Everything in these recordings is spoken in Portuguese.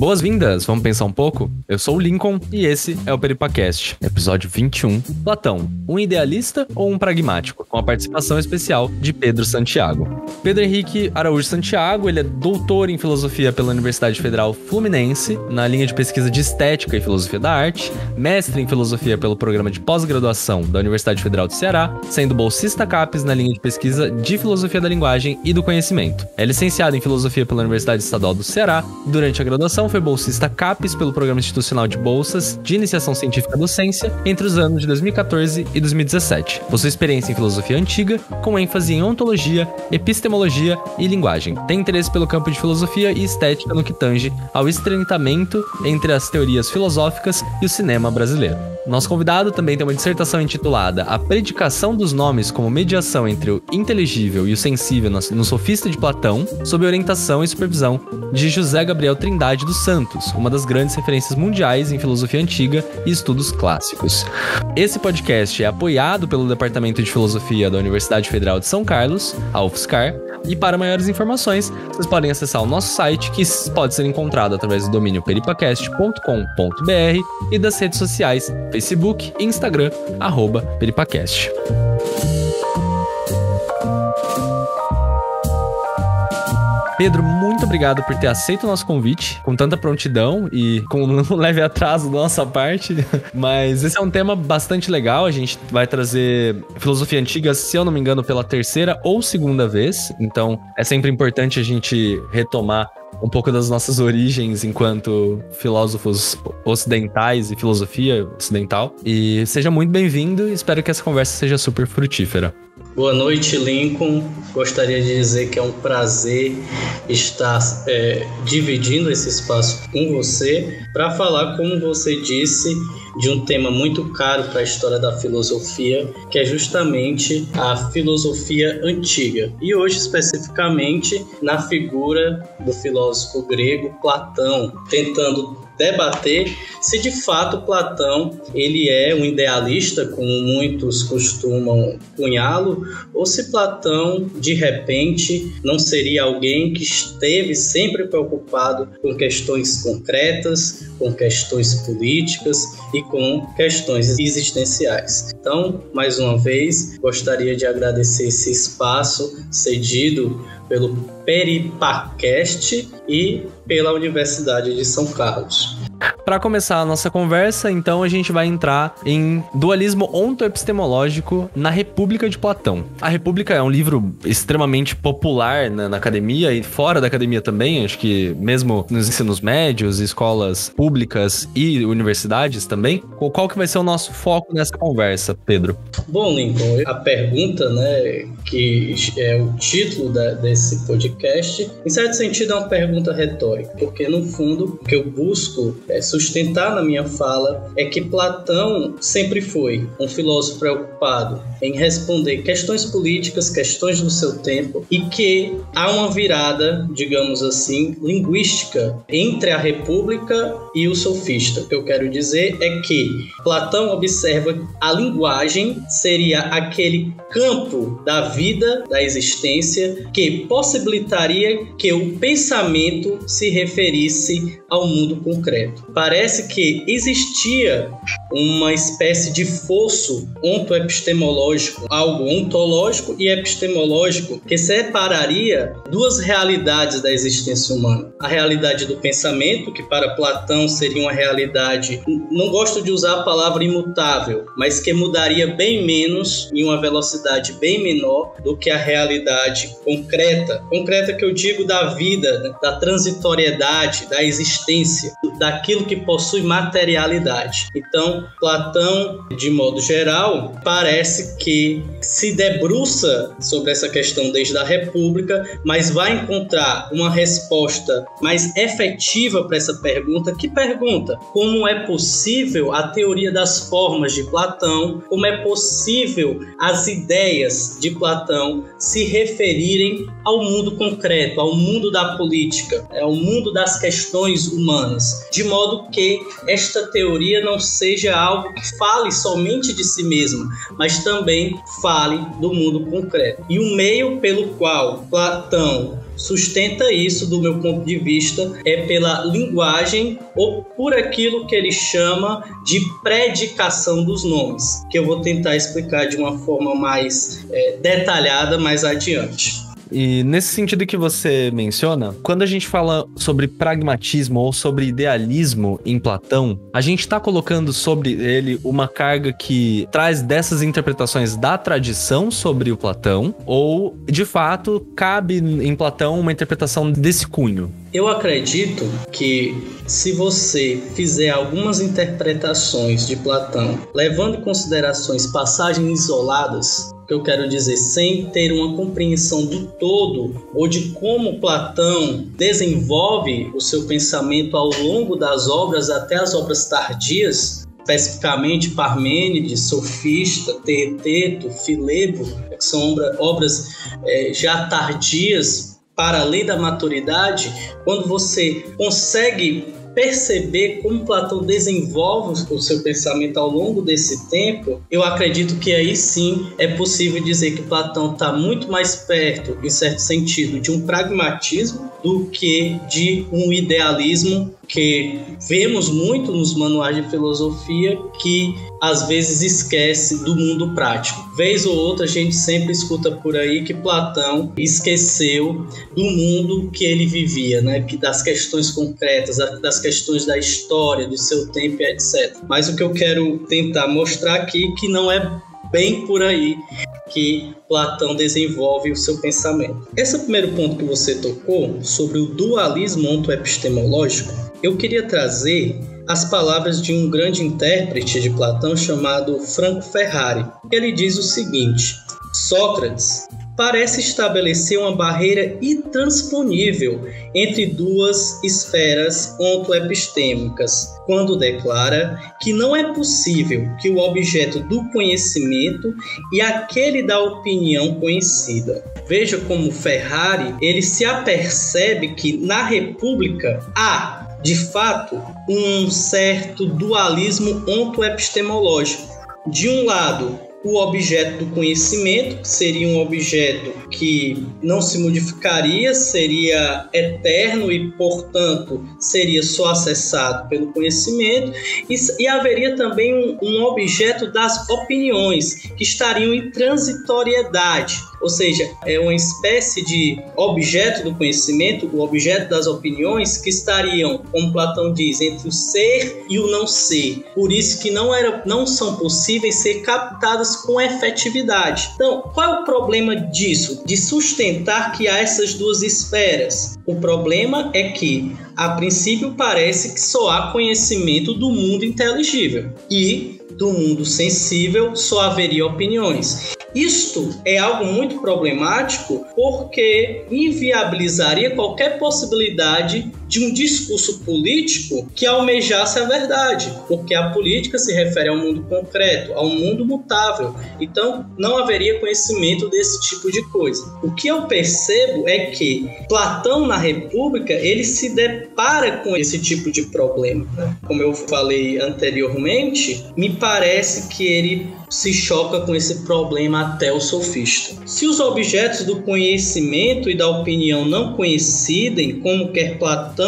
Boas-vindas, vamos pensar um pouco? Eu sou o Lincoln e esse é o Peripacast, episódio 21. Platão, um idealista ou um pragmático? Com a participação especial de Pedro Santiago. Pedro Henrique Araújo Santiago, ele é doutor em filosofia pela Universidade Federal Fluminense, na linha de pesquisa de estética e filosofia da arte, mestre em filosofia pelo programa de pós-graduação da Universidade Federal do Ceará, sendo bolsista CAPES na linha de pesquisa de filosofia da linguagem e do conhecimento. É licenciado em filosofia pela Universidade Estadual do Ceará. Durante a graduação, foi bolsista CAPES pelo Programa Institucional de Bolsas de Iniciação Científica e Docência entre os anos de 2014 e 2017. Possui experiência em filosofia antiga, com ênfase em ontologia, epistemologia e linguagem. Tem interesse pelo campo de filosofia e estética no que tange ao estreitamento entre as teorias filosóficas e o cinema brasileiro. Nosso convidado também tem uma dissertação intitulada A Predicação dos Nomes como Mediação entre o Inteligível e o Sensível no Sofista de Platão, sob orientação e supervisão de José Gabriel Trindade dos Santos, uma das grandes referências mundiais em filosofia antiga e estudos clássicos. Esse podcast é apoiado pelo Departamento de Filosofia da Universidade Federal de São Carlos, a UFSCar, e para maiores informações, vocês podem acessar o nosso site, que pode ser encontrado através do domínio peripacast.com.br e das redes sociais Facebook e Instagram, @peripacast. Pedro, muito obrigado por ter aceito o nosso convite com tanta prontidão e com um leve atraso da nossa parte, mas esse é um tema bastante legal. A gente vai trazer filosofia antiga, se eu não me engano, pela terceira ou segunda vez, então é sempre importante a gente retomar um pouco das nossas origens enquanto filósofos ocidentais e filosofia ocidental. E seja muito bem-vindo e espero que essa conversa seja super frutífera. Boa noite, Lincoln. Gostaria de dizer que é um prazer estar dividindo esse espaço com você para falar, como você disse, de um tema muito caro para a história da filosofia, que é justamente a filosofia antiga. E hoje, especificamente, na figura do filósofo grego Platão, tentando debater se de fato Platão ele é um idealista, como muitos costumam cunhá-lo, ou se Platão, de repente, não seria alguém que esteve sempre preocupado com questões concretas, com questões políticas e com questões existenciais. Então, mais uma vez, gostaria de agradecer esse espaço cedido pelo Peripacast e pela Universidade de São Carlos. Para começar a nossa conversa, então, a gente vai entrar em dualismo ontoepistemológico na República de Platão. A República é um livro extremamente popular na academia e fora da academia também, acho que mesmo nos ensinos médios, escolas públicas e universidades também. Qual que vai ser o nosso foco nessa conversa, Pedro? Bom, Lincoln, a pergunta, que é o título desse podcast, em certo sentido é uma pergunta retórica, porque no fundo o que eu busco sustentar na minha fala é que Platão sempre foi um filósofo preocupado em responder questões políticas, questões do seu tempo, e que há uma virada, digamos assim, linguística entre a República e o sofista. O que eu quero dizer é que Platão observa a linguagem seria aquele campo da vida, da existência, que possibilitaria que o pensamento se referisse ao mundo concreto. Parece que existia uma espécie de fosso ontoepistemológico, algo ontológico e epistemológico, que separaria duas realidades da existência humana. A realidade do pensamento, que para Platão seria uma realidade, não gosto de usar a palavra imutável, mas que mudaria bem menos, em uma velocidade bem menor do que a realidade concreta. Concreta que eu digo da vida, da transitoriedade, da existência, daquilo que possui materialidade. Então, Platão, de modo geral, parece que se debruça sobre essa questão desde a República, mas vai encontrar uma resposta mais efetiva para essa pergunta. Que pergunta? Como é possível a teoria das formas de Platão, como é possível as ideias de Platão se referirem ao mundo concreto, ao mundo da política, ao mundo das questões humanas, de modo que esta teoria não seja algo que fale somente de si mesma, mas também fale do mundo concreto. E o meio pelo qual Platão sustenta isso, do meu ponto de vista, é pela linguagem ou por aquilo que ele chama de predicação dos nomes, que eu vou tentar explicar de uma forma mais detalhada mais adiante. E nesse sentido que você menciona, quando a gente fala sobre pragmatismo ou sobre idealismo em Platão, a gente está colocando sobre ele uma carga que traz dessas interpretações da tradição sobre o Platão, ou, de fato, cabe em Platão uma interpretação desse cunho? Eu acredito que se você fizer algumas interpretações de Platão, levando em considerações passagens isoladas, que eu quero dizer, sem ter uma compreensão do todo ou de como Platão desenvolve o seu pensamento ao longo das obras até as obras tardias, especificamente Parmênides, Sofista, Teeteto, Filebo, que são obras já tardias para além da maturidade, quando você consegue perceber como Platão desenvolve o seu pensamento ao longo desse tempo, eu acredito que aí sim é possível dizer que Platão está muito mais perto, em certo sentido, de um pragmatismo do que de um idealismo que vemos muito nos manuais de filosofia, que às vezes esquece do mundo prático. Vez ou outra a gente sempre escuta por aí que Platão esqueceu do mundo que ele vivia, né? Das questões concretas, das questões da história, do seu tempo, etc. Mas o que eu quero tentar mostrar aqui é que não é bem por aí que Platão desenvolve o seu pensamento. Esse primeiro ponto que você tocou, sobre o dualismo ontoepistemológico, eu queria trazer as palavras de um grande intérprete de Platão chamado Franco Ferrari. Ele diz o seguinte: Sócrates parece estabelecer uma barreira intransponível entre duas esferas ontoepistêmicas, quando declara que não é possível que o objeto do conhecimento e aquele da opinião conhecida. Veja como Ferrari ele se apercebe que na República há, de fato, um certo dualismo ontoepistemológico. De um lado, o objeto do conhecimento, que seria um objeto que não se modificaria, seria eterno e, portanto, seria só acessado pelo conhecimento, e haveria também um objeto das opiniões, que estariam em transitoriedade, ou seja, é uma espécie de objeto do conhecimento, o objeto das opiniões, que estariam, como Platão diz, entre o ser e o não ser. Por isso que não são possíveis ser captadas com efetividade. Então, qual é o problema disso? De sustentar que há essas duas esferas. O problema é que, a princípio, parece que só há conhecimento do mundo inteligível e do mundo sensível só haveria opiniões. Isto é algo muito problemático porque inviabilizaria qualquer possibilidade de um discurso político que almejasse a verdade, porque a política se refere ao mundo concreto, ao mundo mutável. Então, não haveria conhecimento desse tipo de coisa. O que eu percebo é que Platão, na República, ele se depara com esse tipo de problema. Como eu falei anteriormente, me parece que ele se choca com esse problema até o sofista. Se os objetos do conhecimento e da opinião não coincidem, como quer Platão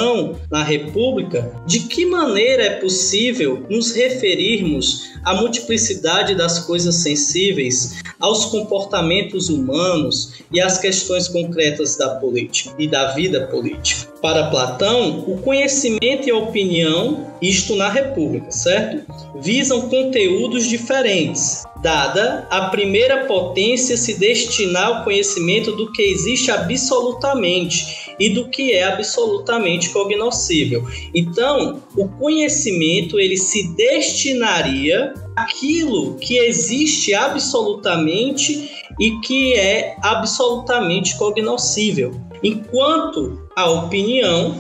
na República, de que maneira é possível nos referirmos à multiplicidade das coisas sensíveis, aos comportamentos humanos e às questões concretas da política e da vida política? Para Platão, o conhecimento e a opinião, isto na República, certo? Visam conteúdos diferentes, dada a primeira potência se destinar ao conhecimento do que existe absolutamente e do que é absolutamente cognoscível. Então, o conhecimento ele se destinaria àquilo que existe absolutamente e que é absolutamente cognoscível, enquanto a opinião,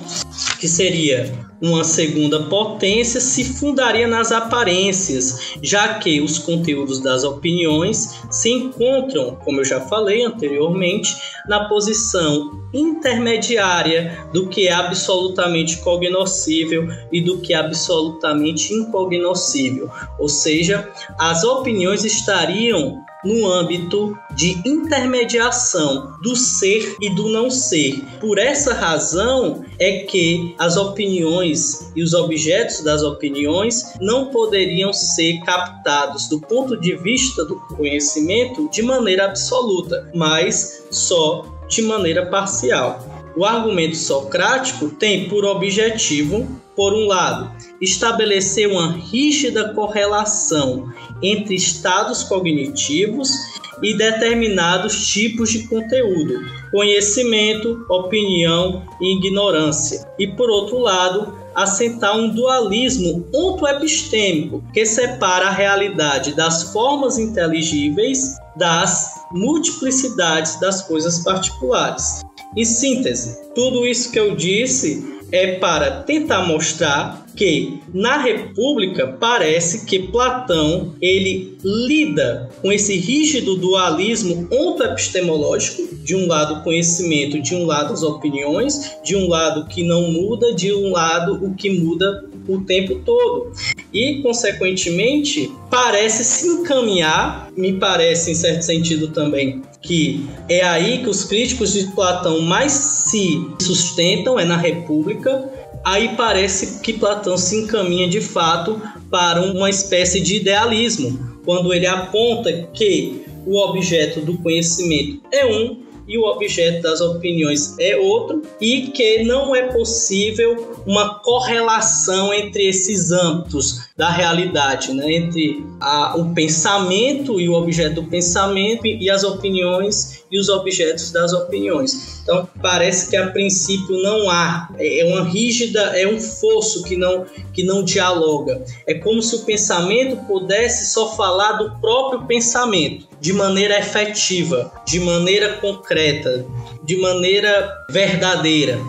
que seria uma segunda potência, se fundaria nas aparências, já que os conteúdos das opiniões se encontram, como eu já falei anteriormente, na posição intermediária do que é absolutamente cognoscível e do que é absolutamente incognoscível. Ou seja, as opiniões estariam no âmbito de intermediação do ser e do não ser. Por essa razão é que as opiniões e os objetos das opiniões não poderiam ser captados do ponto de vista do conhecimento de maneira absoluta, mas só de maneira parcial. O argumento socrático tem por objetivo, por um lado, estabelecer uma rígida correlação entre estados cognitivos e determinados tipos de conteúdo, conhecimento, opinião e ignorância. E, por outro lado, assentar um dualismo ontoepistêmico que separa a realidade das formas inteligíveis das multiplicidades das coisas particulares. Em síntese, tudo isso que eu disse é para tentar mostrar que na República parece que Platão ele lida com esse rígido dualismo ontoepistemológico, de um lado o conhecimento, de um lado as opiniões, de um lado o que não muda, de um lado o que muda o tempo todo. E, consequentemente, parece se encaminhar, me parece em certo sentido também, que é aí que os críticos de Platão mais se sustentam, é na República. Aí parece que Platão se encaminha de fato para uma espécie de idealismo, quando ele aponta que o objeto do conhecimento é um e o objeto das opiniões é outro, e que não é possível uma correlação entre esses âmbitos da realidade, né? Entre o pensamento e o objeto do pensamento e as opiniões e os objetos das opiniões. Então, parece que a princípio não há, é uma rígida, é um fosso que não dialoga. É como se o pensamento pudesse só falar do próprio pensamento, de maneira efetiva, de maneira concreta, de maneira verdadeira,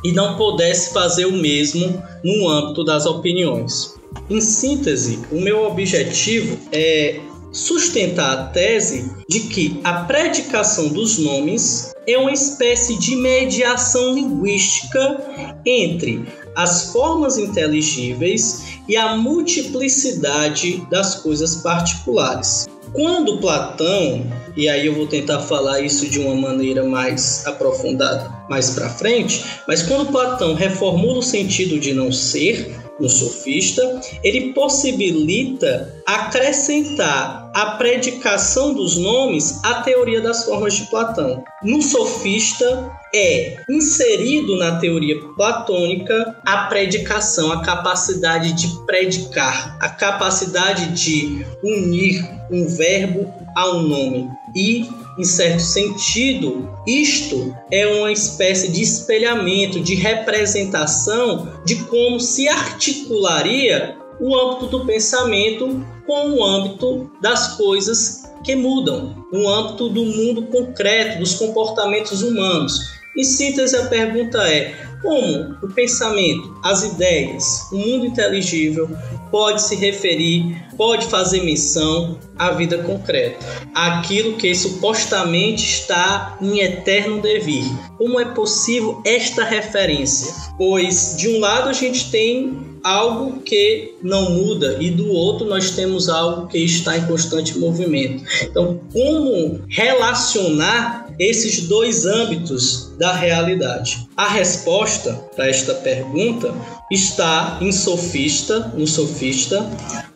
e não pudesse fazer o mesmo no âmbito das opiniões. Em síntese, o meu objetivo é sustentar a tese de que a predicação dos nomes é uma espécie de mediação linguística entre as formas inteligíveis e a multiplicidade das coisas particulares. Quando Platão, e aí eu vou tentar falar isso de uma maneira mais aprofundada mais para frente, mas quando Platão reformula o sentido de não ser no sofista, ele possibilita acrescentar a predicação dos nomes à teoria das formas de Platão. No sofista é inserido na teoria platônica a predicação, a capacidade de predicar, a capacidade de unir um verbo a um nome. E, em certo sentido, isto é uma espécie de espelhamento, de representação de como se articularia o âmbito do pensamento com o âmbito das coisas que mudam, no âmbito do mundo concreto, dos comportamentos humanos. Em síntese, a pergunta é: como o pensamento, as ideias, o mundo inteligível pode se referir, pode fazer menção à vida concreta, àquilo que supostamente está em eterno devir? Como é possível esta referência? Pois, de um lado, a gente tem algo que não muda e do outro nós temos algo que está em constante movimento. Então, como relacionar esses dois âmbitos da realidade? A resposta para esta pergunta está no Sofista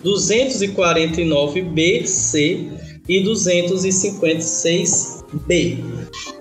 249b, c e 256b.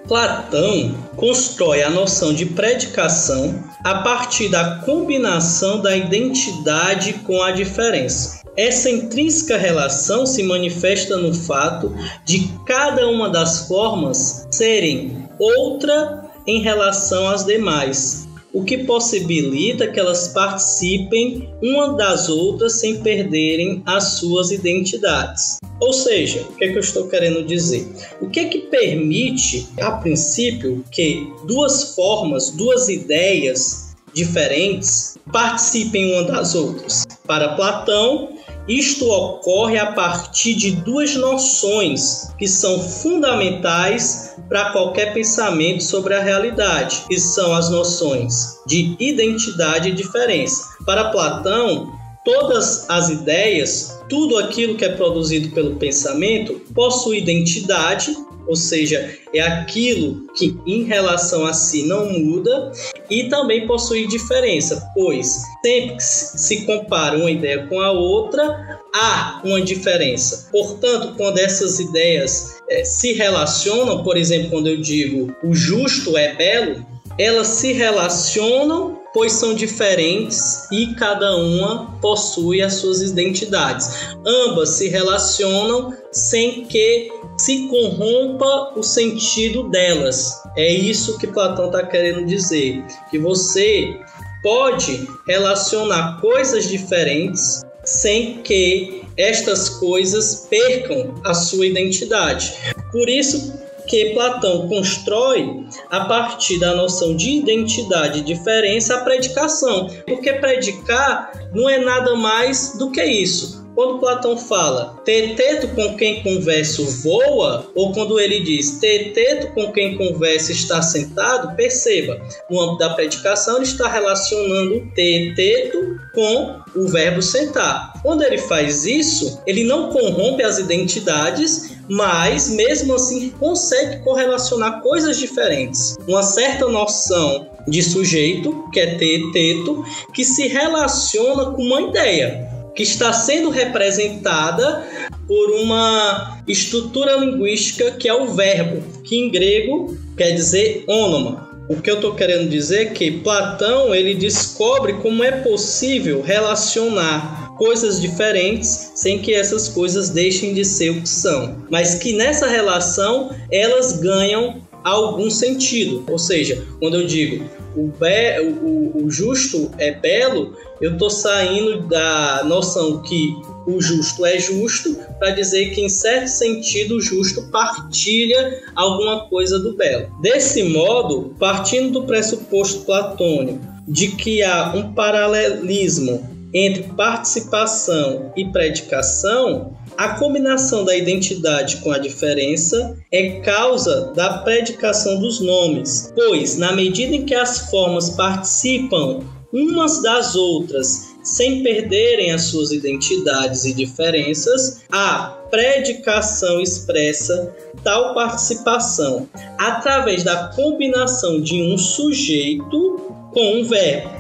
Platão constrói a noção de predicação a partir da combinação da identidade com a diferença. Essa intrínseca relação se manifesta no fato de cada uma das formas serem outra em relação às demais, o que possibilita que elas participem uma das outras sem perderem as suas identidades. Ou seja, o que é que eu estou querendo dizer? O que é que permite, a princípio, que duas formas, duas ideias diferentes participem uma das outras? Para Platão, isto ocorre a partir de duas noções que são fundamentais para qualquer pensamento sobre a realidade, que são as noções de identidade e diferença. Para Platão, todas as ideias, tudo aquilo que é produzido pelo pensamento, possui identidade, ou seja, é aquilo que em relação a si não muda, e também possui diferença, pois sempre que se compara uma ideia com a outra, há uma diferença. Portanto, quando essas ideias se relacionam, por exemplo, quando eu digo o justo é belo, elas se relacionam pois são diferentes e cada uma possui as suas identidades. Ambas se relacionam sem que se corrompa o sentido delas. É isso que Platão está querendo dizer, que você pode relacionar coisas diferentes sem que estas coisas percam a sua identidade. Por isso que Platão constrói, a partir da noção de identidade e diferença, a predicação. Porque predicar não é nada mais do que isso. Quando Platão fala teteto com quem converso voa, ou quando ele diz teteto com quem conversa está sentado, perceba, no âmbito da predicação ele está relacionando teteto com o verbo sentar. Quando ele faz isso, ele não corrompe as identidades, mas mesmo assim consegue correlacionar coisas diferentes. Uma certa noção de sujeito, que é teteto, que se relaciona com uma ideia, que está sendo representada por uma estrutura linguística que é o verbo, que em grego quer dizer ônoma. O que eu estou querendo dizer é que Platão ele descobre como é possível relacionar coisas diferentes sem que essas coisas deixem de ser o que são, mas que nessa relação elas ganham algum sentido. Ou seja, quando eu digo o justo é belo, eu estou saindo da noção que o justo é justo para dizer que, em certo sentido, o justo partilha alguma coisa do belo. Desse modo, partindo do pressuposto platônico de que há um paralelismo entre participação e predicação, a combinação da identidade com a diferença é causa da predicação dos nomes, pois, na medida em que as formas participam umas das outras sem perderem as suas identidades e diferenças, a predicação expressa tal participação através da combinação de um sujeito com um verbo,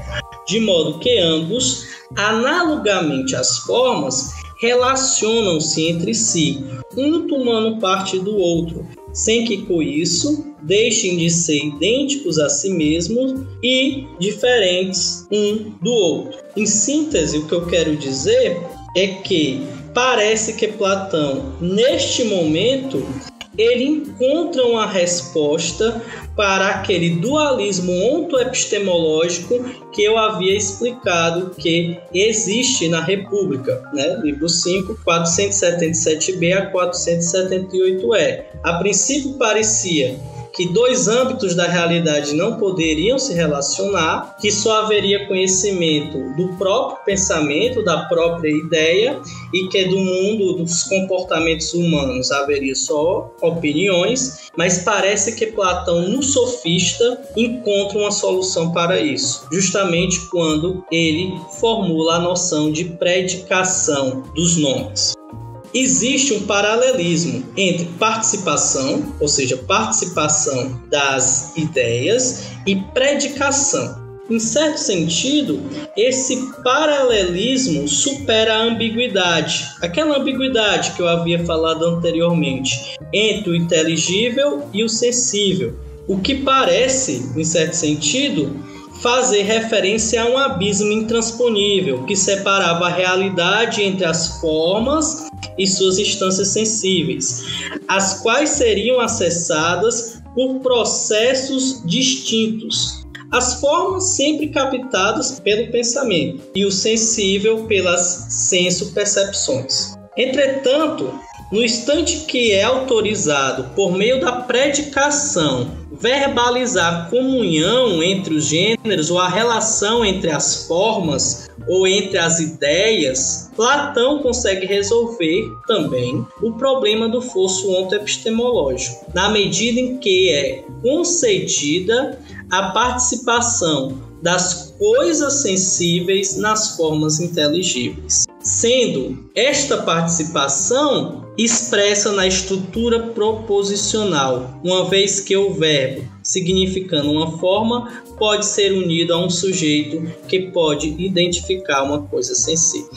de modo que ambos, analogamente às formas, relacionam-se entre si, um tomando parte do outro, sem que com isso deixem de ser idênticos a si mesmos e diferentes um do outro. Em síntese, o que eu quero dizer é que parece que Platão, neste momento, ele encontra uma resposta para aquele dualismo ontoepistemológico que eu havia explicado que existe na República, né? Livro 5, 477b a 478e. A princípio parecia que dois âmbitos da realidade não poderiam se relacionar, que só haveria conhecimento do próprio pensamento, da própria ideia, e que do mundo dos comportamentos humanos haveria só opiniões, mas parece que Platão, no Sofista, encontra uma solução para isso, justamente quando ele formula a noção de predicação dos nomes. Existe um paralelismo entre participação, ou seja, participação das ideias, e predicação. Em certo sentido, esse paralelismo supera a ambiguidade, aquela ambiguidade que eu havia falado anteriormente, entre o inteligível e o sensível, o que parece, em certo sentido, fazer referência a um abismo intransponível que separava a realidade entre as formas e suas instâncias sensíveis, as quais seriam acessadas por processos distintos. As formas sempre captadas pelo pensamento e o sensível pelas senso-percepções. Entretanto, no instante que é autorizado, por meio da predicação, verbalizar a comunhão entre os gêneros ou a relação entre as formas ou entre as ideias, Platão consegue resolver também o problema do fosso ontoepistemológico, na medida em que é concedida a participação das coisas sensíveis nas formas inteligíveis, sendo esta participação expressa na estrutura proposicional, uma vez que o verbo, significando uma forma, pode ser unido a um sujeito que pode identificar uma coisa sensível.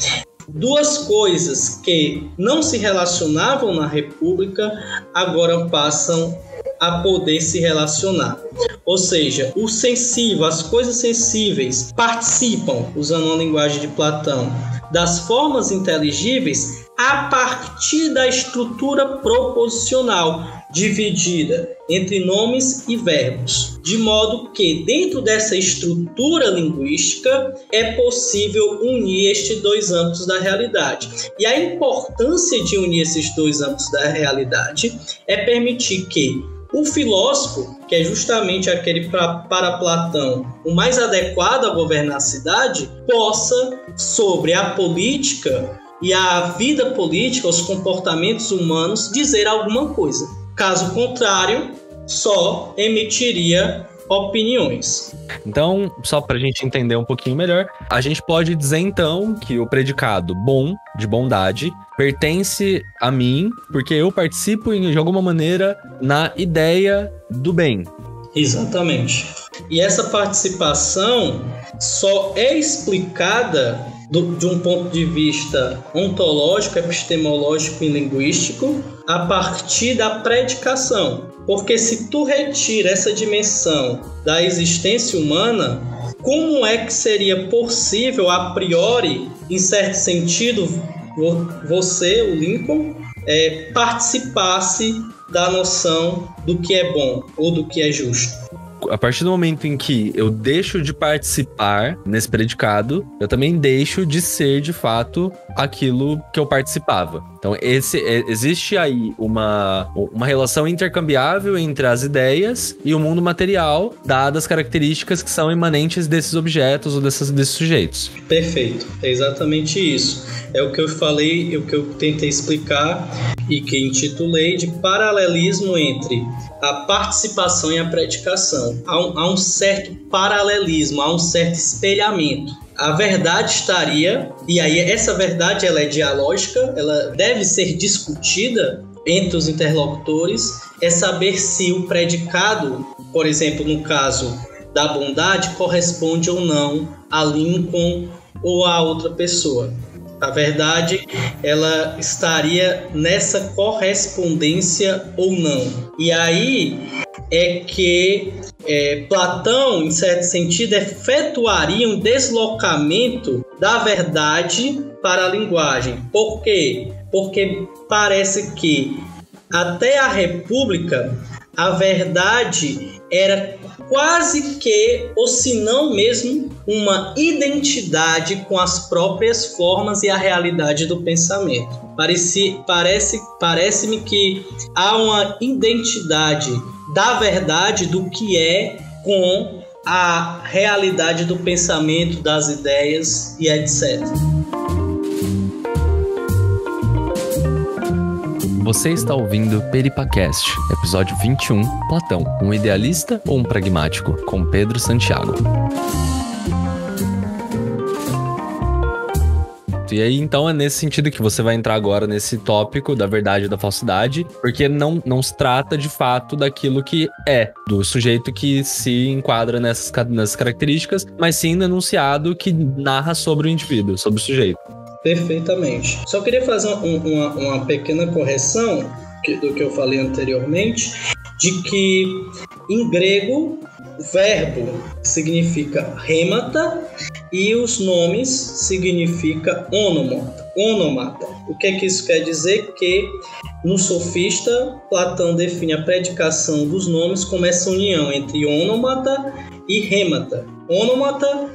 Duas coisas que não se relacionavam na República agora passam a poder se relacionar. Ou seja, o sensível, as coisas sensíveis participam, usando uma linguagem de Platão, das formas inteligíveis a partir da estrutura proposicional, dividida entre nomes e verbos, de modo que dentro dessa estrutura linguística é possível unir estes dois âmbitos da realidade. E a importância de unir esses dois âmbitos da realidade é permitir que o filósofo, que é justamente aquele para Platão o mais adequado a governar a cidade, possa, sobre a política e a vida política, os comportamentos humanos, dizer alguma coisa. Caso contrário, só emitiria opiniões. Então, só para a gente entender um pouquinho melhor, a gente pode dizer então que o predicado bom, de bondade, pertence a mim, porque eu participo de alguma maneira na ideia do bem. Exatamente. E essa participação só é explicada de um ponto de vista ontológico, epistemológico e linguístico a partir da predicação. Porque se tu retira essa dimensão da existência humana, como é que seria possível, a priori, em certo sentido, você, o Lincoln, participasse da noção do que é bom ou do que é justo? A partir do momento em que eu deixo de participar nesse predicado, eu também deixo de ser, de fato, aquilo que eu participava. Então, existe aí uma relação intercambiável entre as ideias e o mundo material, dadas as características que são imanentes desses objetos ou desses sujeitos. Perfeito, é exatamente isso. É o que eu falei, o que eu tentei explicar e que intitulei de paralelismo entre a participação e a predicação. Há um certo paralelismo, há um certo espelhamento. A verdade estaria, e aí essa verdade ela é dialógica, ela deve ser discutida entre os interlocutores, é saber se o predicado, por exemplo, no caso da bondade, corresponde ou não a Lincoln ou a outra pessoa. A verdade, ela estaria nessa correspondência ou não. E aí é que Platão, em certo sentido, efetuaria um deslocamento da verdade para a linguagem. Por quê? Porque parece que até a República a verdade era quase que, ou se não mesmo, uma identidade com as próprias formas e a realidade do pensamento. Parece-me que há uma identidade da verdade do que é com a realidade do pensamento, das ideias e etc. Você está ouvindo Peripacast, episódio 21, Platão, um idealista ou um pragmático, com Pedro Santiago. E aí, então, é nesse sentido que você vai entrar agora nesse tópico da verdade e da falsidade, porque não se trata, de fato, daquilo que é, do sujeito que se enquadra nessas características, mas sim no enunciado que narra sobre o indivíduo, sobre o sujeito. Perfeitamente. Só queria fazer uma pequena correção do que eu falei anteriormente, de que em grego o verbo significa rêmata e os nomes significa onomata. O que é que isso quer dizer? Que no Sofista, Platão define a predicação dos nomes como essa união entre onomata e rêmata. Onomata,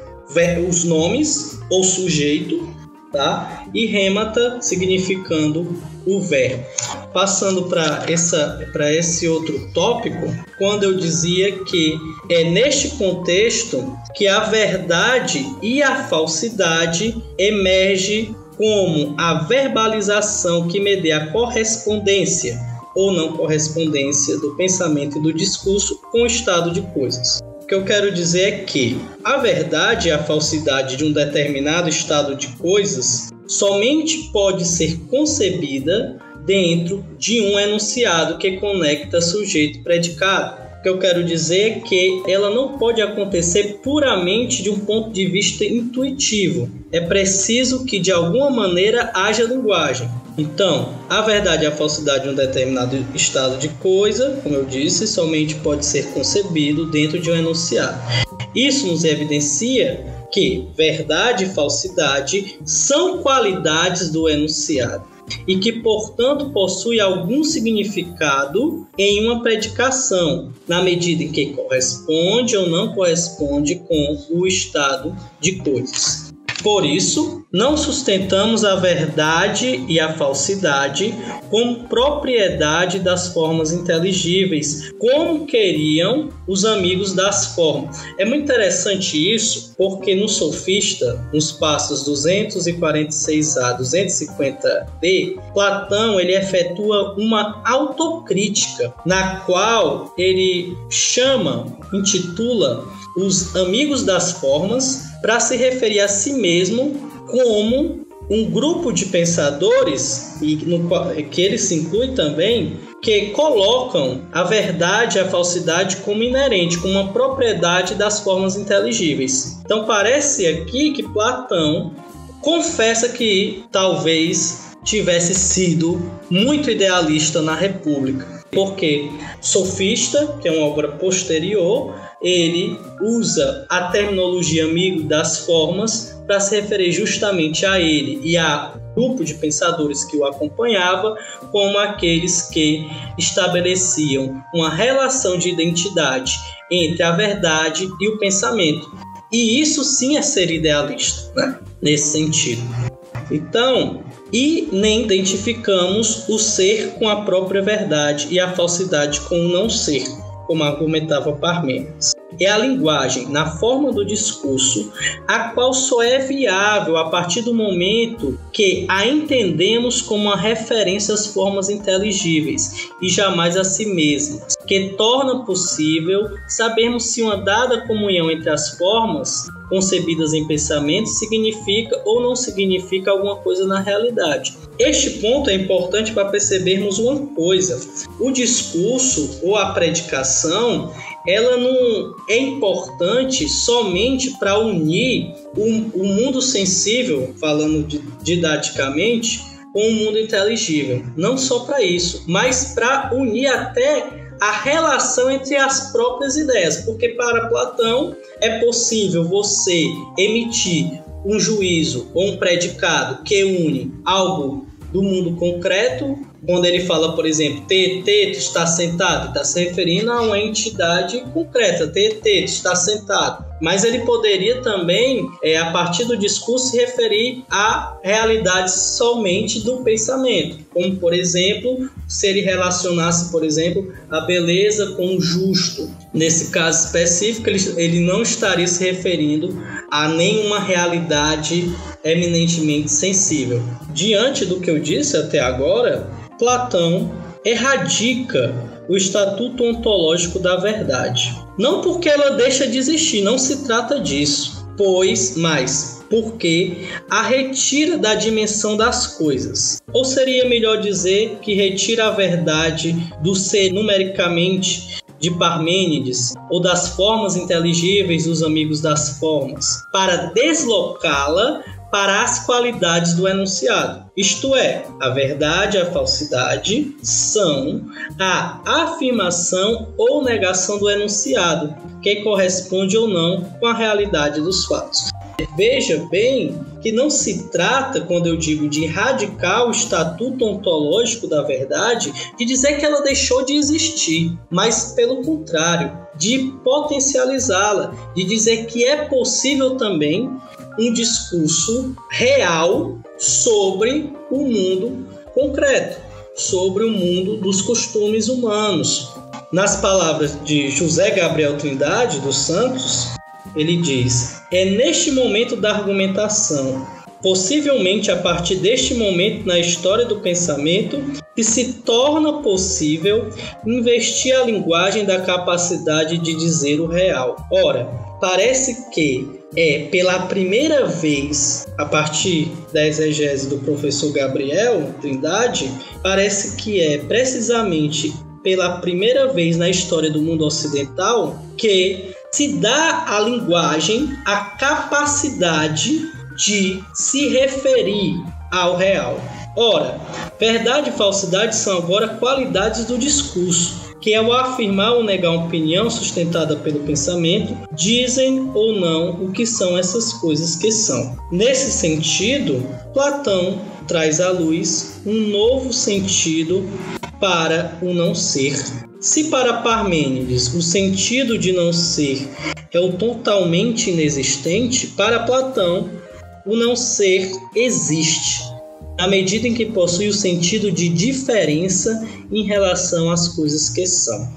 os nomes ou sujeito, tá? E rêmata significando o verbo. Passando para esse outro tópico, quando eu dizia que é neste contexto que a verdade e a falsidade emergem como a verbalização que media a correspondência ou não correspondência do pensamento e do discurso com o estado de coisas. O que eu quero dizer é que a verdade e a falsidade de um determinado estado de coisas somente pode ser concebida dentro de um enunciado que conecta sujeito e predicado. O que eu quero dizer é que ela não pode acontecer puramente de um ponto de vista intuitivo. É preciso que, de alguma maneira, haja linguagem. Então, a verdade e a falsidade de um determinado estado de coisa, como eu disse, somente pode ser concebido dentro de um enunciado. Isso nos evidencia que verdade e falsidade são qualidades do enunciado e que, portanto, possui algum significado em uma predicação, na medida em que corresponde ou não corresponde com o estado de coisas. Por isso, não sustentamos a verdade e a falsidade como propriedade das formas inteligíveis, como queriam os amigos das formas. É muito interessante isso, porque no Sofista, nos passos 246a a 250b, Platão ele efetua uma autocrítica, na qual ele intitula os amigos das formas para se referir a si mesmo como um grupo de pensadores, e que ele se inclui também, que colocam a verdade e a falsidade como inerente, como uma propriedade das formas inteligíveis. Então parece aqui que Platão confessa que talvez tivesse sido muito idealista na República, porque Sofista, que é uma obra posterior, ele usa a terminologia amigo das formas para se referir justamente a ele e a grupo de pensadores que o acompanhava como aqueles que estabeleciam uma relação de identidade entre a verdade e o pensamento. E isso sim é ser idealista, né? Nesse sentido. Então, e nem identificamos o ser com a própria verdade e a falsidade com o não ser, como argumentava Parmênides. É a linguagem, na forma do discurso, a qual só é viável a partir do momento que a entendemos como uma referência às formas inteligíveis e jamais a si mesmas, que torna possível sabermos se uma dada comunhão entre as formas concebidas em pensamento significa ou não significa alguma coisa na realidade. Este ponto é importante para percebermos uma coisa: o discurso ou a predicação, ela não é importante somente para unir o mundo sensível, falando didaticamente, com o mundo inteligível. Não só para isso, mas para unir até a relação entre as próprias ideias, porque para Platão é possível você emitir um juízo ou um predicado que une algo do mundo concreto. Quando ele fala, por exemplo, Teto está sentado, está se referindo a uma entidade concreta, Teto está sentado. Mas ele poderia também, a partir do discurso, se referir a realidades somente do pensamento. Como, por exemplo, se ele relacionasse, por exemplo, a beleza com o justo. Nesse caso específico, ele não estaria se referindo a nenhuma realidade eminentemente sensível. Diante do que eu disse até agora, Platão erradica o estatuto ontológico da verdade. Não porque ela deixa de existir, não se trata disso, mas porque a retira da dimensão das coisas. Ou seria melhor dizer que retira a verdade do ser numericamente de Parmênides ou das formas inteligíveis dos amigos das formas, para deslocá-la para as qualidades do enunciado. Isto é, a verdade e a falsidade são a afirmação ou negação do enunciado, que corresponde ou não com a realidade dos fatos. Veja bem que não se trata, quando eu digo de erradicar o estatuto ontológico da verdade, de dizer que ela deixou de existir, mas pelo contrário, de potencializá-la, de dizer que é possível também um discurso real sobre o mundo concreto, sobre o mundo dos costumes humanos. Nas palavras de José Gabriel Trindade dos Santos, ele diz: é neste momento da argumentação possivelmente a partir deste momento na história do pensamento que se torna possível investir a linguagem da capacidade de dizer o real. Ora, parece que pela primeira vez, a partir da exegese do professor Gabriel Trindade, parece que é precisamente pela primeira vez na história do mundo ocidental que se dá à linguagem a capacidade de se referir ao real. Ora, verdade e falsidade são agora qualidades do discurso, que ao afirmar ou negar uma opinião sustentada pelo pensamento, dizem ou não o que são essas coisas que são. Nesse sentido, Platão traz à luz um novo sentido para o não ser. Se para Parmênides o sentido de não ser é o totalmente inexistente, para Platão o não ser existe, na medida em que possui o sentido de diferença em relação às coisas que são.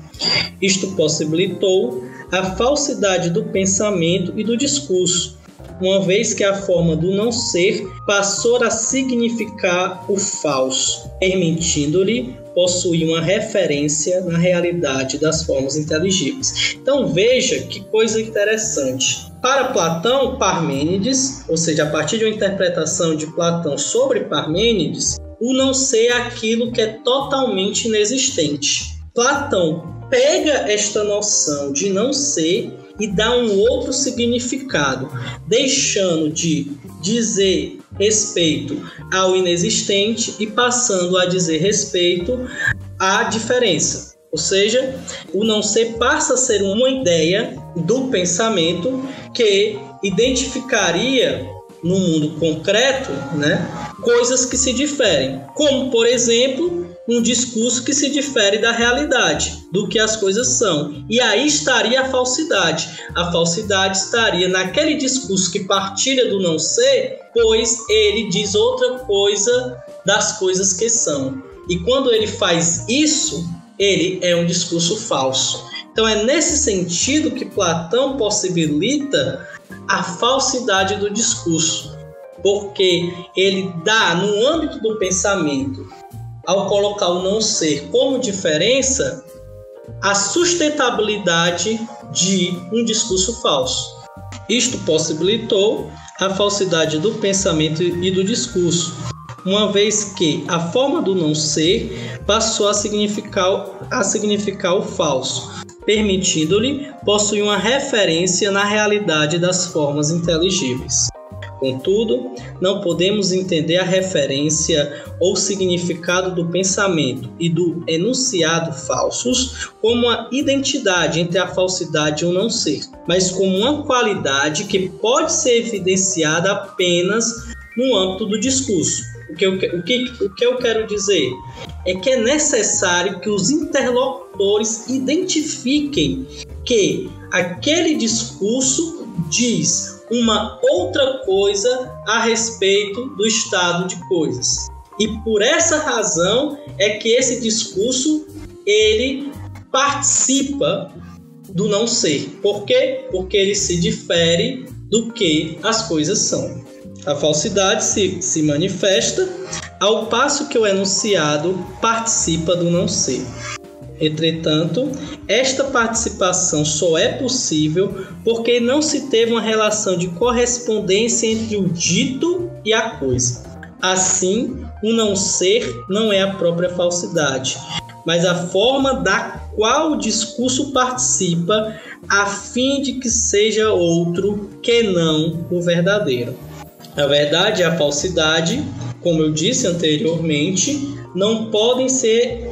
Isto possibilitou a falsidade do pensamento e do discurso, uma vez que a forma do não ser passou a significar o falso, permitindo-lhe possuir uma referência na realidade das formas inteligíveis. Então veja que coisa interessante. Para Platão, Parmênides, ou seja, a partir de uma interpretação de Platão sobre Parmênides, o não ser é aquilo que é totalmente inexistente. Platão pega esta noção de não ser e dá um outro significado, deixando de dizer respeito ao inexistente e passando a dizer respeito à diferença. Ou seja, o não ser passa a ser uma ideia do pensamento que identificaria no mundo concreto, coisas que se diferem, como, por exemplo, um discurso que se difere da realidade, do que as coisas são. E aí estaria a falsidade. A falsidade estaria naquele discurso que partilha do não ser, pois ele diz outra coisa das coisas que são. E quando ele faz isso, ele é um discurso falso. Então é nesse sentido que Platão possibilita a falsidade do discurso, porque ele dá, no âmbito do pensamento, ao colocar o não ser como diferença, a sustentabilidade de um discurso falso. Isto possibilitou a falsidade do pensamento e do discurso, uma vez que a forma do não ser passou a significar o falso, permitindo-lhe possuir uma referência na realidade das formas inteligíveis. Contudo, não podemos entender a referência ou significado do pensamento e do enunciado falsos como uma identidade entre a falsidade e o não ser, mas como uma qualidade que pode ser evidenciada apenas no âmbito do discurso. O que eu quero dizer é que é necessário que os interlocutores identifiquem que aquele discurso diz uma outra coisa a respeito do estado de coisas. E por essa razão é que esse discurso ele participa do não ser. Por quê? Porque ele se difere do que as coisas são. A falsidade se manifesta ao passo que o enunciado participa do não ser. Entretanto, esta participação só é possível porque não se teve uma relação de correspondência entre o dito e a coisa. Assim, o não ser não é a própria falsidade, mas a forma da qual o discurso participa a fim de que seja outro que não o verdadeiro. A verdade e a falsidade, como eu disse anteriormente, não podem ser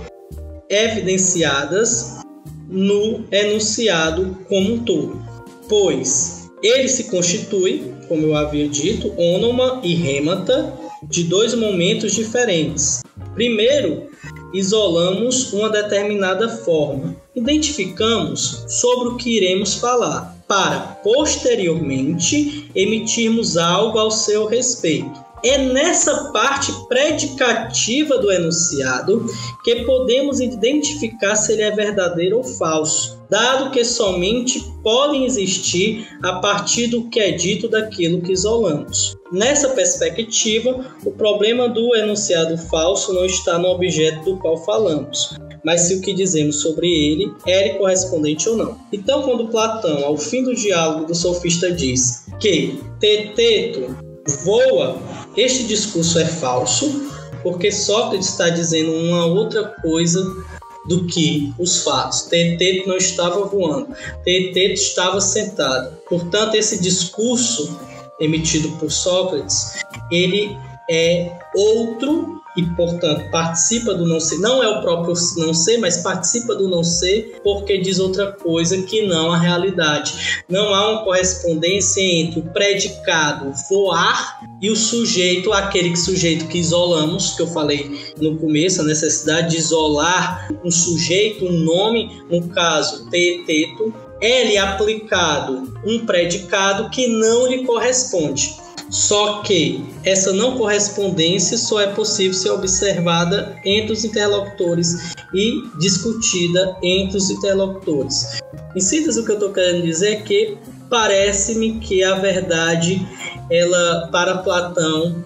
evidenciadas no enunciado como um todo, pois ele se constitui, como eu havia dito, ônoma e rêmata de dois momentos diferentes. Primeiro, isolamos uma determinada forma, identificamos sobre o que iremos falar, para posteriormente emitirmos algo ao seu respeito. é nessa parte predicativa do enunciado que podemos identificar se ele é verdadeiro ou falso, dado que somente podem existir a partir do que é dito daquilo que isolamos. Nessa perspectiva, o problema do enunciado falso não está no objeto do qual falamos, mas se o que dizemos sobre ele é correspondente ou não. Então, quando Platão, ao fim do diálogo do sofista, diz que Teeteto voa, este discurso é falso, porque Sócrates está dizendo uma outra coisa do que os fatos. Teeteto não estava voando, Teeteto estava sentado. Portanto, esse discurso emitido por Sócrates, ele é outro e, portanto, participa do não ser. Não é o próprio não ser, mas participa do não ser porque diz outra coisa que não a realidade. Não há uma correspondência entre o predicado voar e o sujeito, aquele sujeito que isolamos, que eu falei no começo, a necessidade de isolar um sujeito, um nome, no caso, Teeteto, é-lhe aplicado um predicado que não lhe corresponde. Só que essa não correspondência só é possível ser observada entre os interlocutores e discutida entre os interlocutores. Em síntese, o que eu estou querendo dizer é que parece-me que a verdade, ela, para Platão,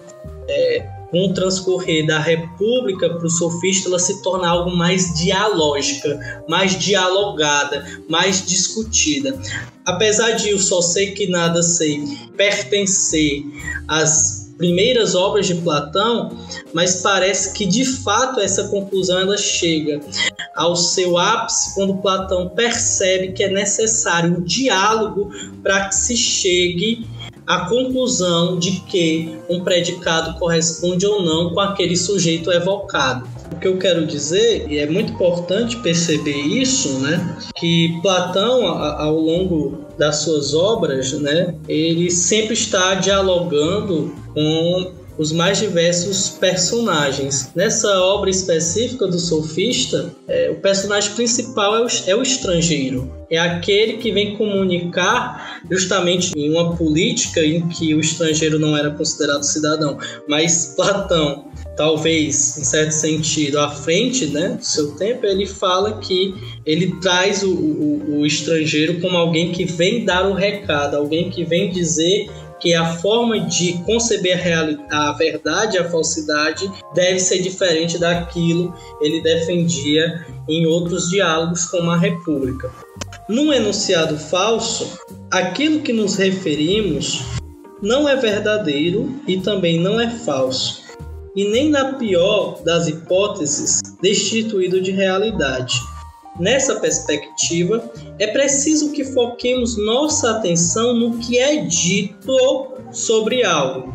com o transcorrer da República para o sofista, ela se torna algo mais dialógica, mais dialogada, mais discutida. Apesar de Eu Só Sei Que Nada Sei pertencer às primeiras obras de Platão, mas parece que de fato essa conclusão ela chega ao seu ápice quando Platão percebe que é necessário um diálogo para que se chegue à conclusão de que um predicado corresponde ou não com aquele sujeito evocado. O que eu quero dizer, e é muito importante perceber isso, né, que Platão, ao longo das suas obras, né, ele sempre está dialogando com os mais diversos personagens. Nessa obra específica do sofista, o personagem principal é o estrangeiro. É aquele que vem comunicar justamente em uma política em que o estrangeiro não era considerado cidadão. Mas Platão, talvez, em certo sentido, à frente, né, do seu tempo, ele fala que ele traz o estrangeiro como alguém que vem dar o recado, alguém que vem dizer que a forma de conceber a verdade e a falsidade deve ser diferente daquilo que ele defendia em outros diálogos como a República. Num enunciado falso, aquilo que nos referimos não é verdadeiro e também não é falso, e nem na pior das hipóteses destituído de realidade. Nessa perspectiva, é preciso que foquemos nossa atenção no que é dito sobre algo,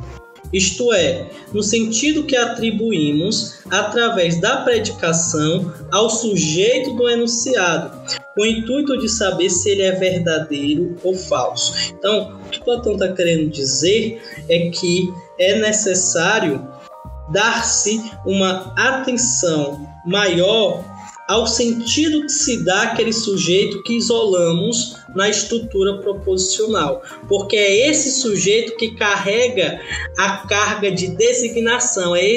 isto é, no sentido que atribuímos através da predicação ao sujeito do enunciado, com o intuito de saber se ele é verdadeiro ou falso. Então, o que Platão está querendo dizer é que é necessário dar-se uma atenção maior ao sentido que se dá aquele sujeito que isolamos na estrutura proposicional, porque é esse sujeito que carrega a carga de designação, é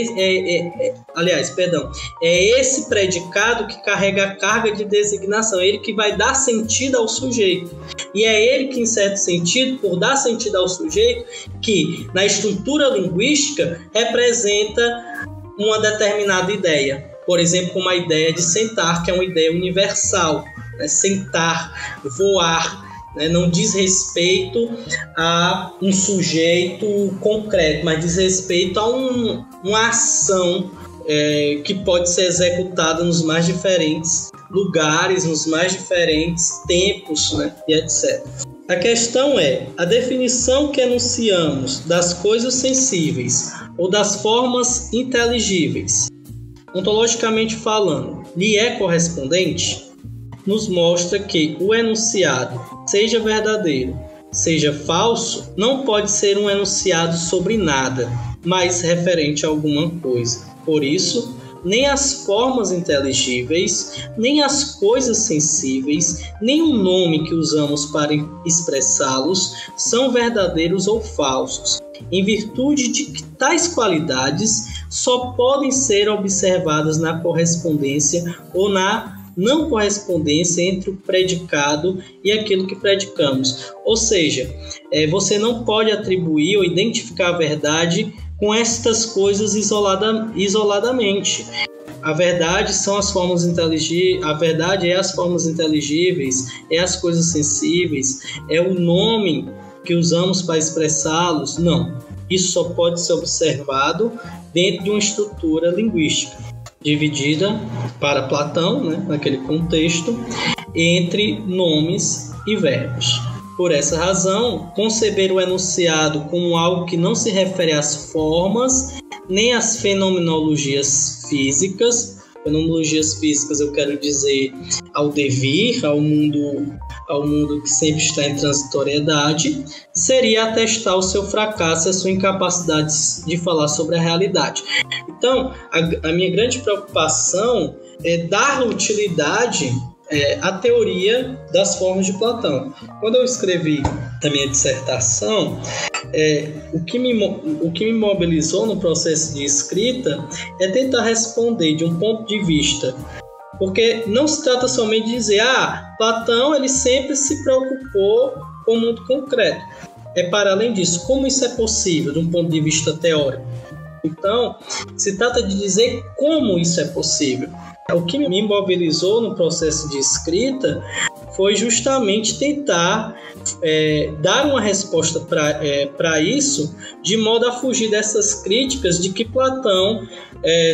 esse predicado que carrega a carga de designação, é ele que vai dar sentido ao sujeito, e é ele que, em certo sentido, por dar sentido ao sujeito, que na estrutura linguística representa uma determinada ideia. Por exemplo, como a ideia de sentar, que é uma ideia universal, né? Sentar, voar, né? Não diz respeito a um sujeito concreto, mas diz respeito a uma ação que pode ser executada nos mais diferentes lugares, nos mais diferentes tempos, né? E etc. A questão é, a definição que enunciamos das coisas sensíveis ou das formas inteligíveis, ontologicamente falando, lhe é correspondente, nos mostra que o enunciado, seja verdadeiro, seja falso, não pode ser um enunciado sobre nada, mas referente a alguma coisa. Por isso, nem as formas inteligíveis, nem as coisas sensíveis, nem o nome que usamos para expressá-los são verdadeiros ou falsos. em virtude de que tais qualidades só podem ser observadas na correspondência ou na não correspondência entre o predicado e aquilo que predicamos. Ou seja, você não pode atribuir ou identificar a verdade com estas coisas isoladamente. A verdade são as formas inteligíveis, a verdade é as formas inteligíveis, é as coisas sensíveis, é o nome que usamos para expressá-los. Não, isso só pode ser observado dentro de uma estrutura linguística, dividida para Platão, né, naquele contexto, entre nomes e verbos. Por essa razão, conceber o enunciado como algo que não se refere às formas, nem às fenomenologias físicas. Fenomenologias físicas eu quero dizer ao devir, ao mundo que sempre está em transitoriedade, seria atestar o seu fracasso e a sua incapacidade de falar sobre a realidade. Então, a minha grande preocupação é dar utilidade à teoria das formas de Platão. Quando eu escrevi a minha dissertação, o que me mobilizou no processo de escrita é tentar responder de um ponto de vista, porque não se trata somente de dizer Platão ele sempre se preocupou com o mundo concreto. Para além disso, como isso é possível de um ponto de vista teórico? Então, se trata de dizer como isso é possível. O que me mobilizou no processo de escrita foi justamente tentar dar uma resposta para isso, de modo a fugir dessas críticas de que Platão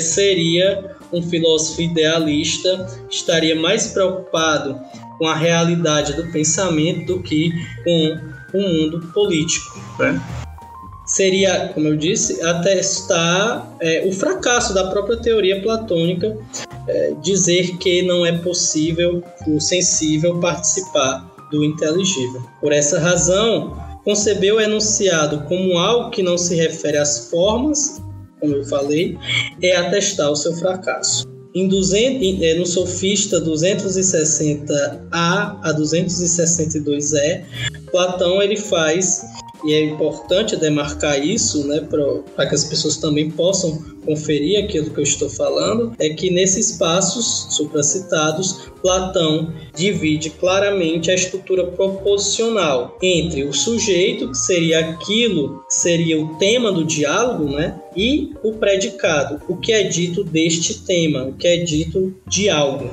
seria um filósofo idealista, estaria mais preocupado com a realidade do pensamento do que com o mundo político, né? Seria, como eu disse, atestar o fracasso da própria teoria platônica, dizer que não é possível o sensível participar do inteligível. Por essa razão, conceber o enunciado como algo que não se refere às formas, como eu falei, é atestar o seu fracasso. No Sofista 260a a 262e, Platão ele faz, e é importante demarcar isso, né, para que as pessoas também possam conferir aquilo que eu estou falando, é que nesses passos supracitados, Platão divide claramente a estrutura proposicional entre o sujeito, que seria aquilo que seria o tema do diálogo, né, e o predicado, o que é dito deste tema, o que é dito de algo.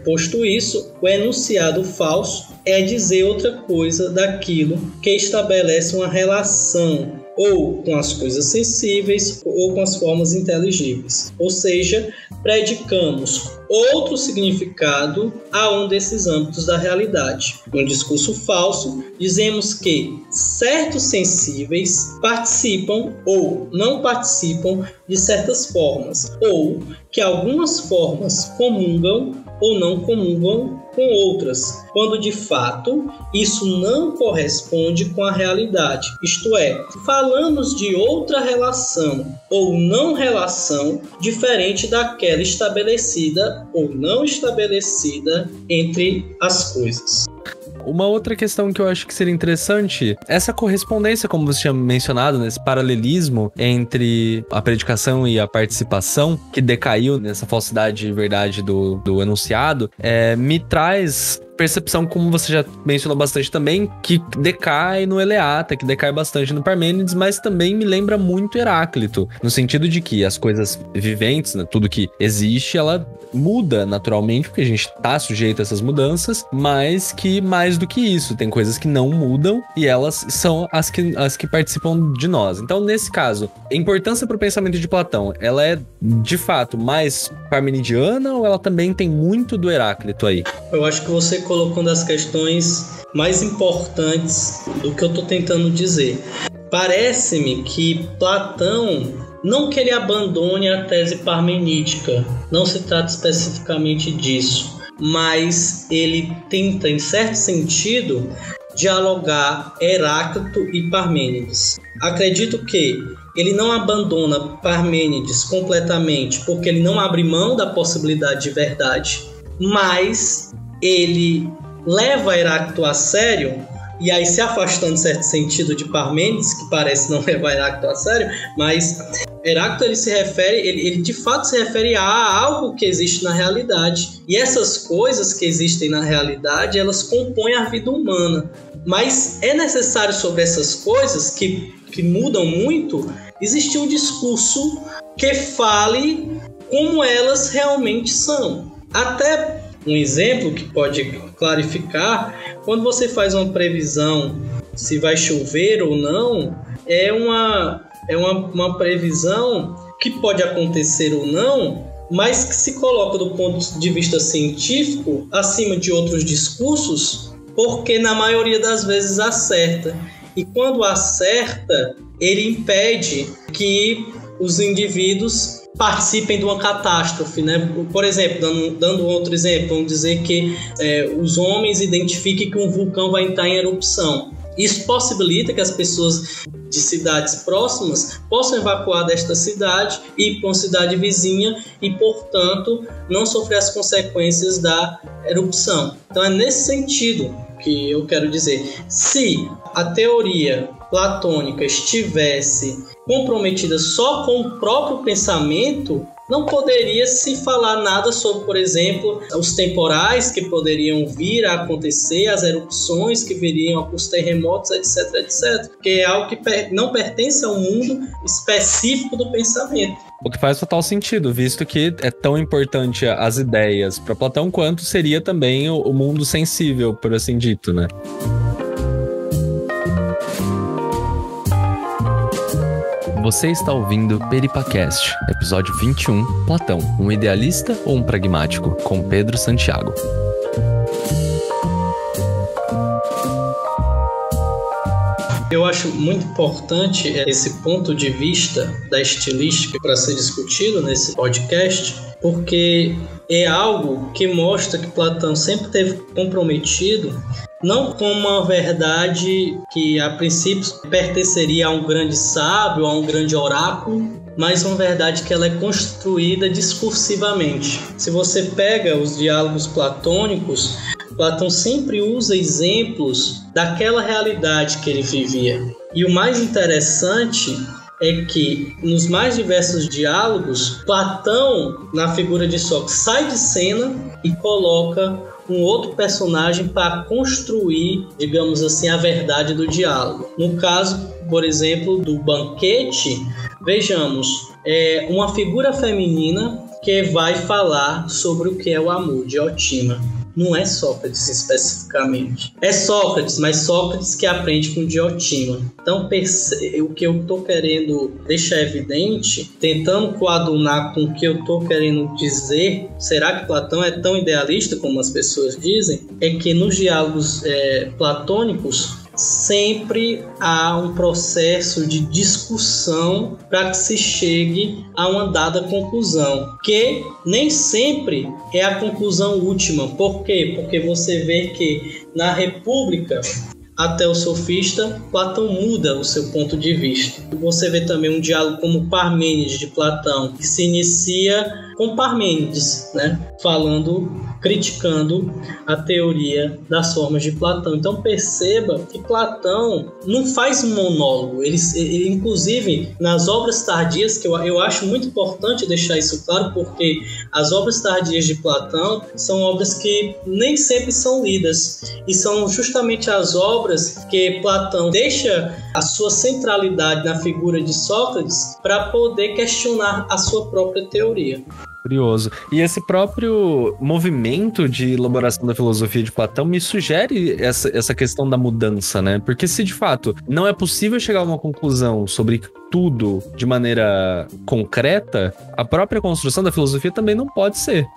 Posto isso, o enunciado falso é dizer outra coisa daquilo que estabelece uma relação ou com as coisas sensíveis ou com as formas inteligíveis. Ou seja, predicamos outro significado a um desses âmbitos da realidade. No discurso falso, dizemos que certos sensíveis participam ou não participam de certas formas, ou que algumas formas comungam ou não comungam com outras, quando de fato isso não corresponde com a realidade. Isto é, falamos de outra relação ou não relação diferente daquela estabelecida ou não estabelecida entre as coisas. Uma outra questão que eu acho que seria interessante, essa correspondência, como você tinha mencionado, nesse paralelismo entre a predicação e a participação, que decaiu nessa falsidade e verdade do enunciado, me traz percepção, como você já mencionou bastante também, que decai no Eleata, que decai bastante no Parmênides, mas também me lembra muito Heráclito, no sentido de que as coisas viventes, né, tudo que existe, ela muda naturalmente, porque a gente tá sujeito a essas mudanças, mas que mais do que isso, tem coisas que não mudam e elas são as que participam de nós. Então, nesse caso, a importância para o pensamento de Platão, ela é de fato mais parmenidiana ou ela também tem muito do Heráclito aí? Eu acho que você colocou uma das questões mais importantes do que eu estou tentando dizer. Parece-me que Platão, não que ele abandone a tese parmenídica, não se trata especificamente disso, mas ele tenta, em certo sentido, dialogar Heráclito e Parmênides. Acredito que ele não abandona Parmênides completamente, porque ele não abre mão da possibilidade de verdade, mas ele leva Heráclito a sério e aí se afastando, em certo sentido, de Parmênides, que parece não levar Heráclito a sério, mas Heráclito ele de fato se refere a algo que existe na realidade. E essas coisas que existem na realidade, elas compõem a vida humana. Mas é necessário sobre essas coisas que mudam muito, existir um discurso que fale como elas realmente são. Até um exemplo que pode clarificar, quando você faz uma previsão se vai chover ou não, é uma previsão que pode acontecer ou não, mas que se coloca do ponto de vista científico acima de outros discursos, porque na maioria das vezes acerta. E quando acerta, ele impede que os indivíduos participem de uma catástrofe, né? Por exemplo, dando outro exemplo, vamos dizer que os homens identifiquem que um vulcão vai entrar em erupção. Isso possibilita que as pessoas de cidades próximas possam evacuar desta cidade e ir para uma cidade vizinha e, portanto, não sofrer as consequências da erupção. Então é nesse sentido que eu quero dizer. Se a teoria platônica estivesse comprometida só com o próprio pensamento, não poderia se falar nada sobre, por exemplo, os temporais que poderiam vir a acontecer, as erupções que viriam, os terremotos, etc, etc. Que é algo que não pertence ao mundo específico do pensamento. O que faz total sentido, visto que é tão importante as ideias para Platão quanto seria também o mundo sensível, por assim dito, né? Você está ouvindo Peripacast, episódio 21, Platão, um idealista ou um pragmático, com Pedro Santiago. Eu acho muito importante esse ponto de vista da estilística para ser discutido nesse podcast, porque é algo que mostra que Platão sempre esteve comprometido não com uma verdade que a princípio pertenceria a um grande sábio, a um grande oráculo, mas uma verdade que ela é construída discursivamente. Se você pega os diálogos platônicos, Platão sempre usa exemplos daquela realidade que ele vivia. E o mais interessante é que nos mais diversos diálogos, Platão, na figura de Sócrates, sai de cena e coloca um outro personagem para construir, digamos assim, a verdade do diálogo. No caso, por exemplo, do banquete, vejamos, uma figura feminina que vai falar sobre o que é o amor, Diotima. Não é Sócrates especificamente. É Sócrates, mas Sócrates que aprende com Diotima. Então, o que eu estou querendo deixar evidente, tentando coadunar com o que eu estou querendo dizer, será que Platão é tão idealista como as pessoas dizem? É que nos diálogos platônicos, sempre há um processo de discussão para que se chegue a uma dada conclusão, que nem sempre é a conclusão última. Por quê? Porque você vê que na República, até o sofista, Platão muda o seu ponto de vista. Você vê também um diálogo como Parmênides de Platão, que se inicia com Parmênides, né? Criticando a teoria das formas de Platão. Então perceba que Platão não faz um monólogo. Ele inclusive, nas obras tardias, que eu acho muito importante deixar isso claro, porque as obras tardias de Platão são obras que nem sempre são lidas. E são justamente as obras que Platão deixa a sua centralidade na figura de Sócrates para poder questionar a sua própria teoria. Curioso. E esse próprio movimento de elaboração da filosofia de Platão me sugere essa questão da mudança, né? Porque se de fato não é possível chegar a uma conclusão sobre tudo de maneira concreta, a própria construção da filosofia também não pode ser.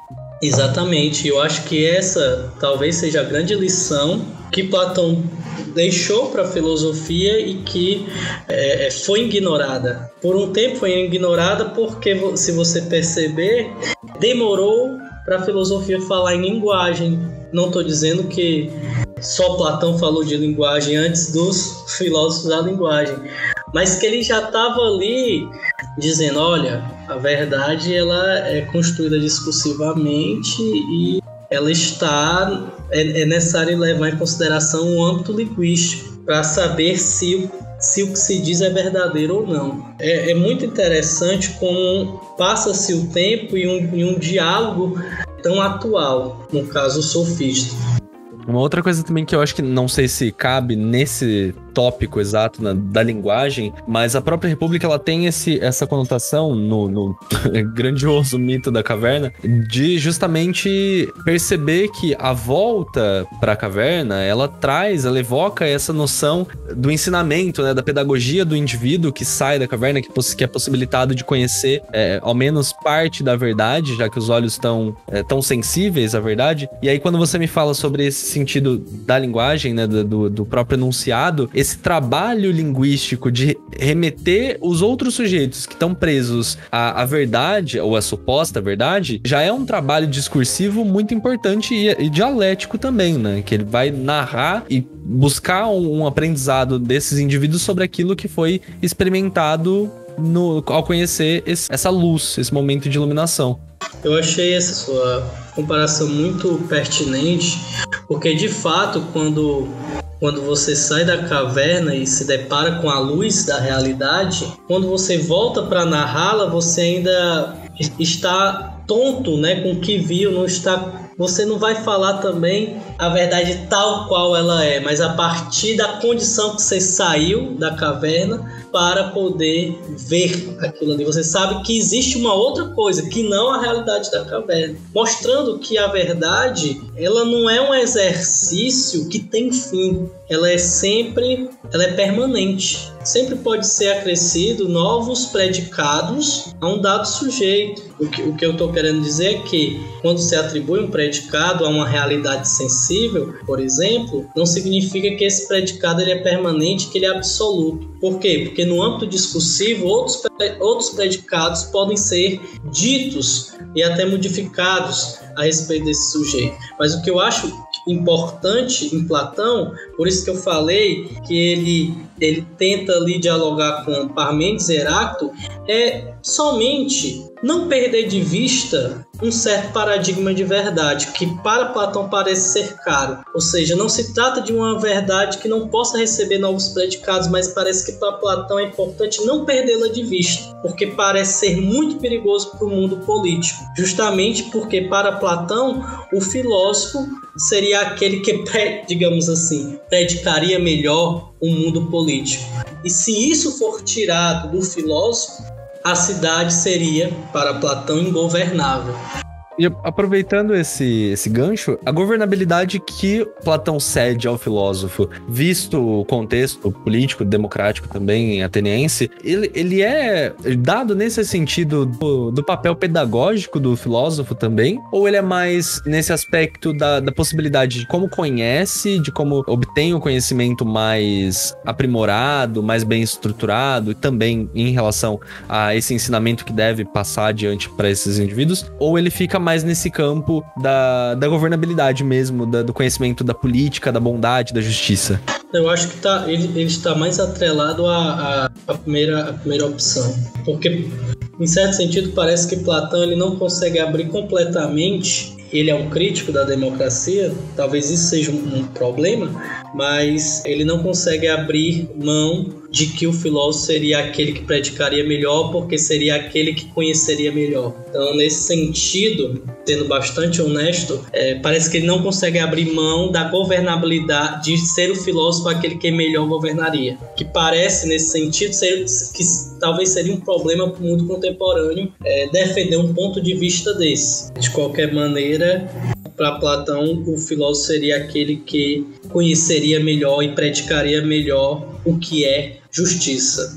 Exatamente. Eu acho que essa talvez seja a grande lição que Platão deixou para a filosofia e que foi ignorada. Por um tempo foi ignorada porque, se você perceber, demorou para a filosofia falar em linguagem. Não estou dizendo que só Platão falou de linguagem antes dos filósofos da linguagem, mas que ele já estava ali dizendo, olha, a verdade ela é construída discursivamente e ela é necessário levar em consideração o âmbito linguístico para saber se o que se diz é verdadeiro ou não. É muito interessante como passa-se o tempo e um diálogo tão atual, no caso sofista. Uma outra coisa também que eu acho que não sei se cabe nesse tópico exato da linguagem, mas a própria República ela tem essa conotação no grandioso mito da caverna de justamente perceber que a volta para a caverna ela evoca essa noção do ensinamento, né, da pedagogia do indivíduo que sai da caverna, que é possibilitado de conhecer ao menos parte da verdade, já que os olhos estão tão sensíveis à verdade. E aí quando você me fala sobre esse sentido da linguagem, né, do próprio enunciado, esse trabalho linguístico de remeter os outros sujeitos que estão presos à verdade, ou à suposta verdade, já é um trabalho discursivo muito importante e dialético também, né? Que ele vai narrar e buscar um aprendizado desses indivíduos sobre aquilo que foi experimentado ao conhecer essa luz, esse momento de iluminação. Eu achei essa sua comparação muito pertinente, porque de fato, quando você sai da caverna e se depara com a luz da realidade, quando você volta para narrá-la, você ainda está tonto, né, com o que viu, você não vai falar também a verdade tal qual ela é, mas a partir da condição que você saiu da caverna para poder ver aquilo ali. Você sabe que existe uma outra coisa, que não a realidade da caverna. Mostrando que a verdade, ela não é um exercício que tem fim. Ela é permanente. Sempre pode ser acrescido novos predicados a um dado sujeito. O que eu estou querendo dizer é que quando se atribui um predicado a uma realidade sensível, por exemplo, não significa que esse predicado ele é permanente, que ele é absoluto. Por quê? Porque no âmbito discursivo, outros predicados podem ser ditos e até modificados a respeito desse sujeito. Mas o que eu acho importante em Platão, por isso que eu falei que ele tenta ali dialogar com Parmênides e Heráclito, é somente não perder de vista um certo paradigma de verdade, que para Platão parece ser caro. Ou seja, não se trata de uma verdade que não possa receber novos predicados, mas parece que para Platão é importante não perdê-la de vista, porque parece ser muito perigoso para o mundo político. Justamente porque para Platão, o filósofo seria aquele que, digamos assim, predicaria melhor o mundo político. E se isso for tirado do filósofo, a cidade seria, para Platão, ingovernável. E aproveitando esse gancho, a governabilidade que Platão cede ao filósofo, visto o contexto político, democrático também, ateniense, ele é dado nesse sentido do papel pedagógico do filósofo também? Ou ele é mais nesse aspecto da possibilidade de como conhece, de como obtém o conhecimento mais aprimorado, mais bem estruturado, e também em relação a esse ensinamento que deve passar adiante para esses indivíduos? Ou ele fica mais nesse campo da governabilidade mesmo, do conhecimento da política, da bondade, da justiça? Eu acho que ele está mais atrelado à primeira opção. Porque, em certo sentido, parece que Platão ele não consegue abrir completamente. Ele é um crítico da democracia, talvez isso seja um problema, mas ele não consegue abrir mão de que o filósofo seria aquele que predicaria melhor, porque seria aquele que conheceria melhor. Então, nesse sentido, sendo bastante honesto, parece que ele não consegue abrir mão da governabilidade, de ser o filósofo aquele que melhor governaria. Que parece, nesse sentido, que talvez seria um problema para o mundo contemporâneo defender um ponto de vista desse. De qualquer maneira, para Platão, o filósofo seria aquele que conheceria melhor e predicaria melhor o que é justiça.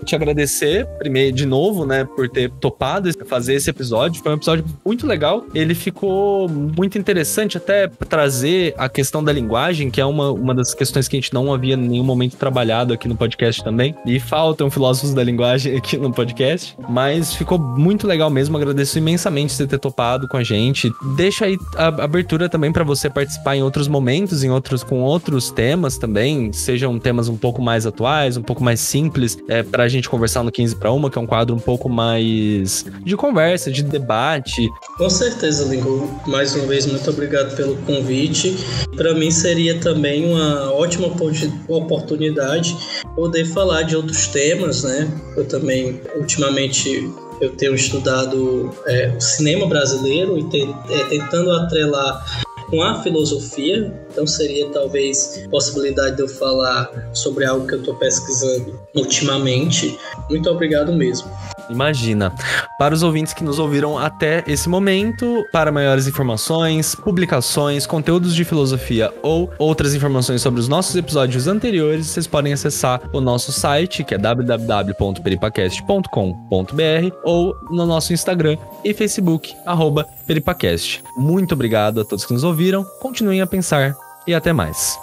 Te agradecer primeiro de novo, né, por ter topado fazer esse episódio. Foi um episódio muito legal. Ele ficou muito interessante até trazer a questão da linguagem, que é uma das questões que a gente não havia em nenhum momento trabalhado aqui no podcast também. E faltam filósofos da linguagem aqui no podcast. Mas ficou muito legal mesmo. Agradeço imensamente você ter topado com a gente. Deixa aí a abertura também para você participar em outros momentos, com outros temas também. Sejam temas um pouco mais atuais, um pouco mais simples, pra gente gente conversar no 15 para 1, que é um quadro um pouco mais de conversa, de debate. Com certeza, Lincoln. Mais uma vez, muito obrigado pelo convite. Para mim seria também uma ótima oportunidade poder falar de outros temas, né? Eu também, ultimamente, eu tenho estudado o cinema brasileiro e tentando atrelar com a filosofia, então seria talvez possibilidade de eu falar sobre algo que eu estou pesquisando ultimamente. Muito obrigado mesmo. Imagina. Para os ouvintes que nos ouviram até esse momento, para maiores informações, publicações, conteúdos de filosofia ou outras informações sobre os nossos episódios anteriores, vocês podem acessar o nosso site, que é www.peripacast.com.br, ou no nosso Instagram e Facebook, @peripacast. Muito obrigado a todos que nos ouviram, continuem a pensar e até mais.